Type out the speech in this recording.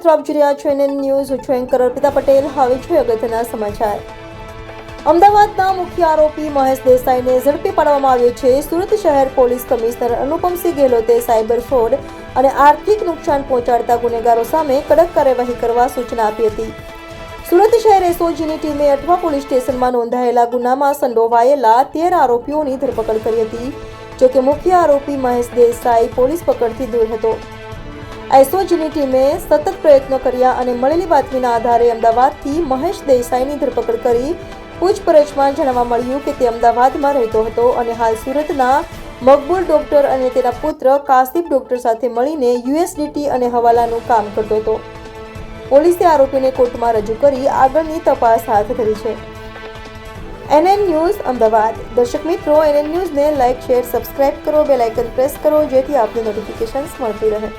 મિત્રો, આપ જોઈ રહ્યા છો NN ન્યૂઝ. હું છું એન્કર અર્પિતા પટેલ. હવે જોઈએ અગત્યના સમાચાર. અમદાવાદના મુખ્ય આરોપી મહેશ દેસાઈને ઝડપી પાડવામાં આવ્યો છે. સુરત શહેર પોલીસ કમિશનર અનુપમસિંહ ગેહલોતે સાયબર ફ્રોડ અને આર્થિક નુકસાન પહોંચાડતા ગુનેગારો સામે કડક કાર્યવાહી કરવા સૂચના આપી હતી. સુરત શહેર એસઓજીની ટીમે અઠવા પોલીસ સ્ટેશનમાં નોંધાયેલા ગુનામાં સંડોવાયેલા 13 આરોપીઓની ધરપકડ કરી હતી. જોકે મુખ્ય આરોપી મહેશ દેસાઈ પોલીસ પકડથી દૂર હતો. એસઓજીની ટીમે સતત પ્રયત્નો કર્યા અને મળેલી બાતમીના આધારે અમદાવાદથી મહેશ દેસાઈની ધરપકડ કરી પૂછપરછમાં જાણવા મળ્યું કે તે અમદાવાદમાં રહેતો હતો અને હાલ સુરતના મકબૂલ ડોક્ટર અને તેના પુત્ર કાસિફ ડોક્ટર સાથે મળીને યુએસડીટી અને હવાલાનું કામ કરતો હતો. પોલીસે આરોપીને કોર્ટમાં રજૂ કરી આગળની તપાસ હાથ ધરી છે. NN news Ahmedabad. દર્શક મિત્રો, NN ન્યૂઝને લાઇક, શેર, સબસ્ક્રાઇબ કરો, બેલ આઇકન પ્રેસ કરો જેથી આપને નોટિફિકેશન્સ મળતી રહે.